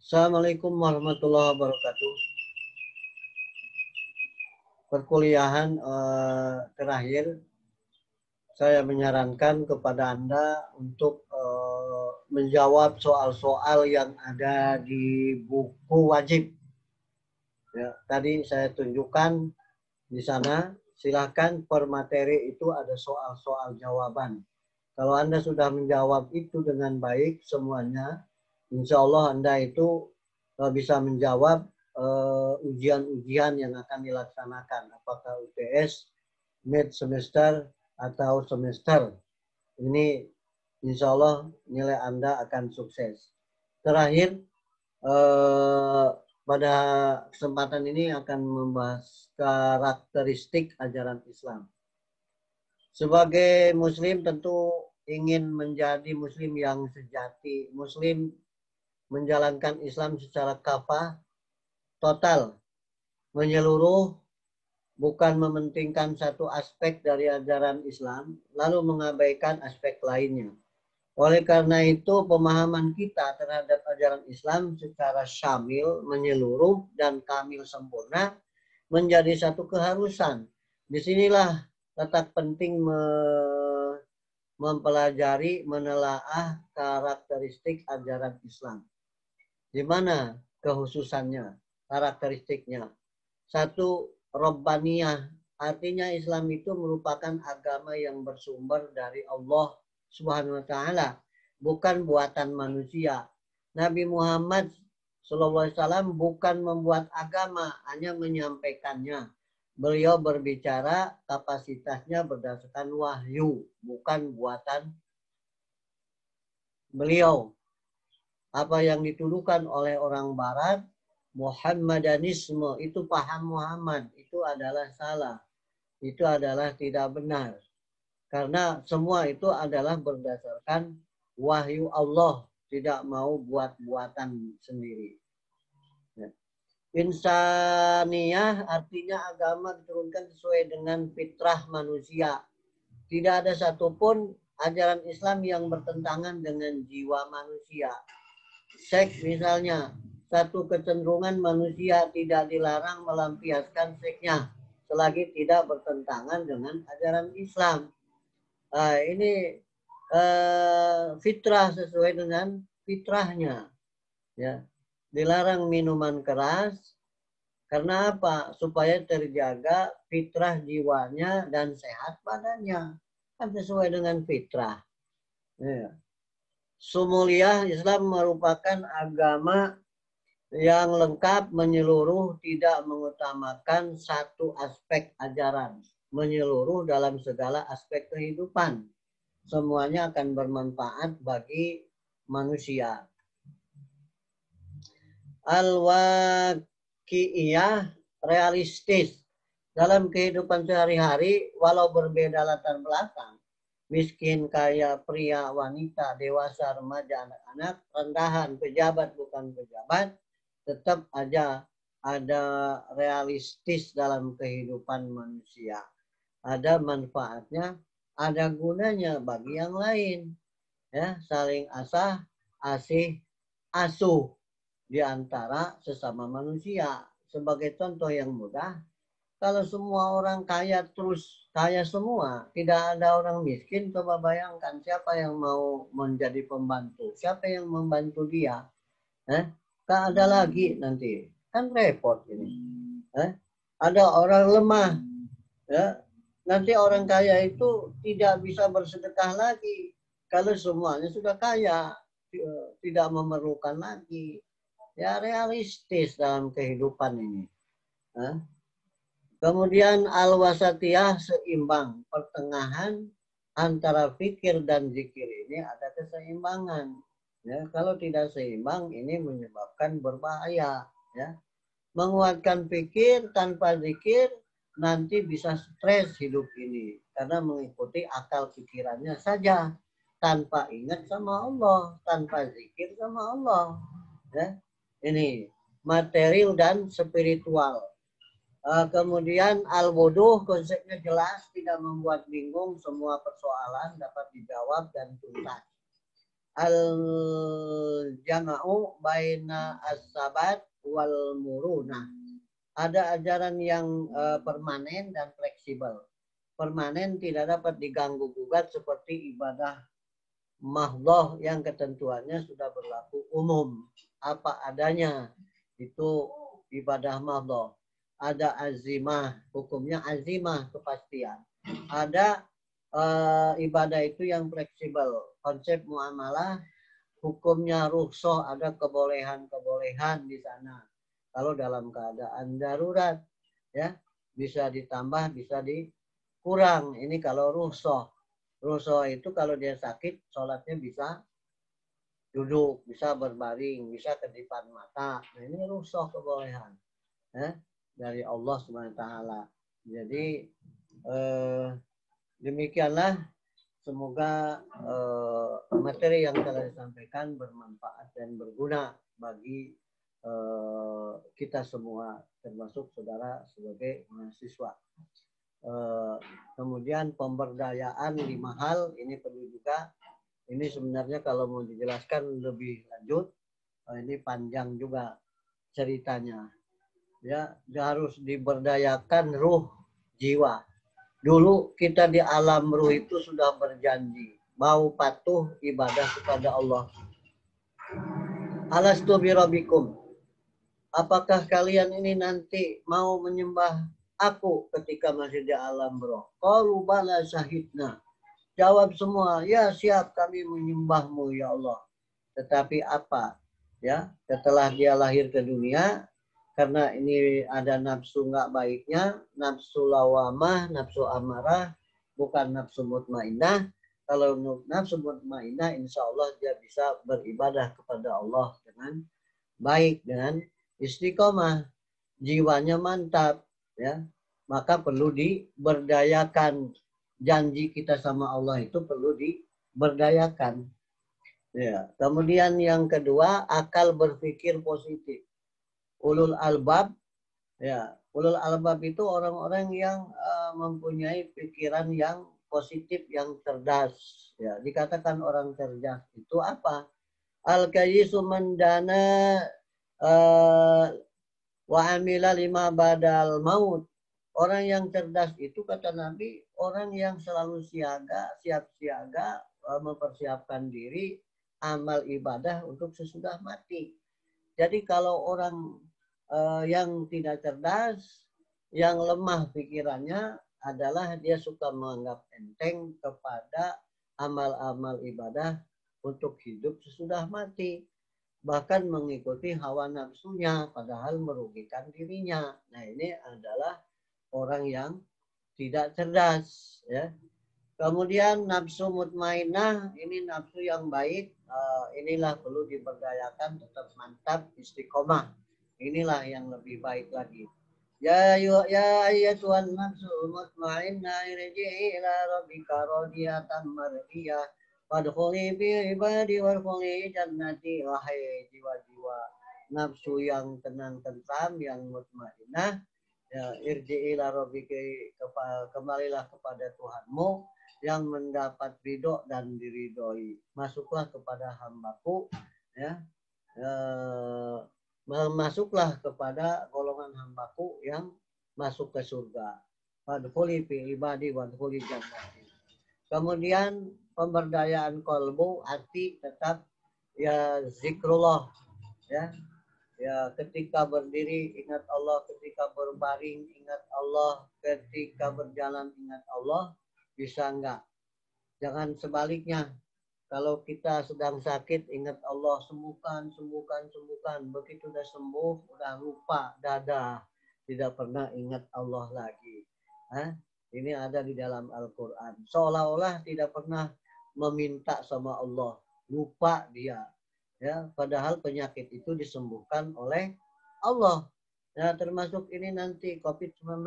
Assalamualaikum warahmatullahi wabarakatuh. Perkuliahan terakhir saya menyarankan kepada Anda untuk menjawab soal-soal yang ada di buku wajib. Ya, tadi saya tunjukkan di sana. Silahkan per materi itu ada soal-soal jawaban. Kalau Anda sudah menjawab itu dengan baik semuanya, insya Allah Anda itu bisa menjawab ujian-ujian yang akan dilaksanakan. Apakah UTS, mid semester, atau semester. Ini insya Allah nilai Anda akan sukses. Terakhir, pada kesempatan ini akan membahas karakteristik ajaran Islam. Sebagai Muslim tentu ingin menjadi Muslim yang sejati. Muslim menjalankan Islam secara kafah, total, menyeluruh, bukan mementingkan satu aspek dari ajaran Islam, lalu mengabaikan aspek lainnya. Oleh karena itu, pemahaman kita terhadap ajaran Islam secara syamil, menyeluruh, dan kamil sempurna menjadi satu keharusan. Disinilah letak penting mempelajari, menelaah karakteristik ajaran Islam. Di mana kehususannya, karakteristiknya? Satu, Robbaniyah. Artinya Islam itu merupakan agama yang bersumber dari Allah Subhanahu wa Ta'ala, bukan buatan manusia. Nabi Muhammad SAW bukan membuat agama, hanya menyampaikannya. Beliau berbicara, kapasitasnya berdasarkan wahyu, bukan buatan beliau. Apa yang dituduhkan oleh orang Barat, Muhammadanisme, itu paham Muhammad, itu adalah salah. Itu adalah tidak benar. Karena semua itu adalah berdasarkan wahyu Allah, tidak mau buat-buatan sendiri. Insaniyah artinya agama diturunkan sesuai dengan fitrah manusia. Tidak ada satupun ajaran Islam yang bertentangan dengan jiwa manusia. Seks misalnya, satu kecenderungan manusia tidak dilarang melampiaskan seksnya selagi tidak bertentangan dengan ajaran Islam. Ini fitrah sesuai dengan fitrahnya. Ya. Dilarang minuman keras, karena apa? Supaya terjaga fitrah jiwanya dan sehat badannya. Kan sesuai dengan fitrah. Ya. Sumuliyah, Islam merupakan agama yang lengkap, menyeluruh, tidak mengutamakan satu aspek ajaran. Menyeluruh dalam segala aspek kehidupan. Semuanya akan bermanfaat bagi manusia. Al-waqi'iyah, realistis. Dalam kehidupan sehari-hari, walau berbeda latar belakang, miskin, kaya, pria, wanita, dewasa, remaja, anak-anak, rendahan, pejabat, bukan pejabat, tetap aja ada realistis dalam kehidupan manusia. Ada manfaatnya, ada gunanya bagi yang lain. Ya, saling asah, asih, asuh di antara sesama manusia. Sebagai contoh yang mudah, kalau semua orang kaya terus kaya semua, tidak ada orang miskin, coba bayangkan siapa yang mau menjadi pembantu, siapa yang membantu dia. Tak ada lagi nanti, kan repot ini. Ada orang lemah, ya. Nanti orang kaya itu tidak bisa bersedekah lagi kalau semuanya sudah kaya, tidak memerlukan lagi. Ya, realistis dalam kehidupan ini. Kemudian al-wasatiyah, seimbang, pertengahan antara fikir dan zikir ini ada keseimbangan. Ya, kalau tidak seimbang ini menyebabkan berbahaya. Ya, menguatkan fikir tanpa zikir nanti bisa stres hidup ini karena mengikuti akal pikirannya saja tanpa ingat sama Allah, tanpa zikir sama Allah. Ya, ini material dan spiritual. Kemudian al-wuduh, konsepnya jelas, tidak membuat bingung, semua persoalan dapat dijawab dan tuntas. al-jama'u baina as-sabat wal murunah. Ada ajaran yang permanen dan fleksibel. Permanen tidak dapat diganggu gugat seperti ibadah mahdhah yang ketentuannya sudah berlaku umum. Apa adanya itu ibadah mahdhah. Ada azimah, hukumnya azimah, kepastian. Ada ibadah itu yang fleksibel. Konsep muamalah, hukumnya rukhsah, ada kebolehan-kebolehan di sana. Kalau dalam keadaan darurat, ya bisa ditambah, bisa dikurang. Ini kalau rukhsah. Rukhsah itu kalau dia sakit, sholatnya bisa duduk, bisa berbaring, bisa kedipan mata. Nah ini rukhsah kebolehan, ya, dari Allah Subhanahu Wa Taala. Jadi demikianlah. Semoga materi yang telah disampaikan bermanfaat dan berguna bagi kita semua, termasuk saudara sebagai mahasiswa. Kemudian pemberdayaan 5 hal ini perlu juga. Ini sebenarnya kalau mau dijelaskan lebih lanjut, ini panjang juga ceritanya. Ya, harus diberdayakan ruh, jiwa. Dulu kita di alam ruh itu sudah berjanji mau patuh ibadah kepada Allah. Alastu birabbikum. Apakah kalian ini nanti mau menyembah aku ketika masih di alam roh? Qalu bala syahidna. Jawab semua, ya siap kami menyembahmu ya Allah. Tetapi apa? Ya, setelah dia lahir ke dunia, karena ini ada nafsu nggak baiknya, nafsu lawamah, nafsu amarah, bukan nafsu mutmainnah. Kalau nafsu mutmainnah, insya Allah dia bisa beribadah kepada Allah dengan baik, dengan istiqomah, jiwanya mantap, ya. Maka perlu diberdayakan. Janji kita sama Allah itu perlu diberdayakan. Ya. Kemudian yang kedua, akal berpikir positif. Ulul albab, ya, ulul albab itu orang-orang yang mempunyai pikiran yang positif, yang cerdas. Ya, dikatakan orang cerdas itu apa? Al-kayyisu mandana wa amila lima badal maut. Orang yang cerdas itu kata Nabi, orang yang selalu siaga, siap siaga, mempersiapkan diri amal ibadah untuk sesudah mati. Jadi kalau orang yang tidak cerdas, yang lemah pikirannya adalah dia suka menganggap enteng kepada amal-amal ibadah untuk hidup sesudah mati. Bahkan mengikuti hawa nafsunya padahal merugikan dirinya. Nah ini adalah orang yang tidak cerdas, ya. Kemudian nafsu mutmainnah, ini nafsu yang baik, inilah perlu diberdayakan, tetap mantap, istiqomah. Inilah yang lebih baik lagi. Ya ayyatuhan nafsul mutmainnah irji'i ila rabbika radiyatan mardiyah wadkhuli fi ibadi wadkhuli jannati. Wahai jiwa-jiwa nafsu yang tenang tentram, yang mutmainnah, ya, irji'i ila rabbika, kembalilah kepada Tuhanmu yang mendapat ridho dan diridhoi. Masuklah kepada hambaku, ya, masuklah kepada golongan hambaku yang masuk ke surga. Wadkhuli fi ibadi wadkhuli jannati. Kemudian pemberdayaan kolbu, hati tetap ya zikrullah, ya. Ya, ketika berdiri ingat Allah, ketika berbaring ingat Allah, ketika berjalan ingat Allah. Bisa enggak? Jangan sebaliknya. Kalau kita sedang sakit ingat Allah, sembuhkan, sembuhkan, sembuhkan. Begitu udah sembuh, udah lupa, dadah. Tidak pernah ingat Allah lagi. Ini ada di dalam Al-Quran. Seolah-olah tidak pernah meminta sama Allah. Lupa dia. Ya, padahal penyakit itu disembuhkan oleh Allah. Nah, termasuk ini nanti COVID-19.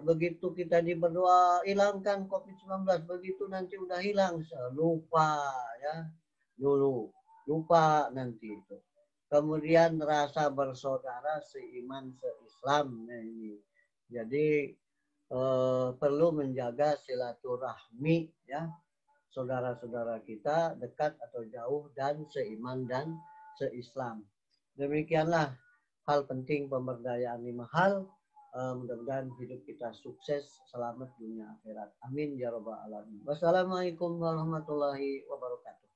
Begitu kita berdoa hilangkan COVID-19, begitu nanti udah hilang, lupa, ya, dulu lupa nanti itu. Kemudian rasa bersaudara seiman seislam. Nah, ini jadi perlu menjaga silaturahmi, ya. saudara-saudara kita dekat atau jauh dan seiman dan seislam. Demikianlah hal penting pemberdayaan 5 hal. Mudah-mudahan hidup kita sukses, selamat dunia akhirat. Amin ya rabbal alamin. Wassalamualaikum warahmatullahi wabarakatuh.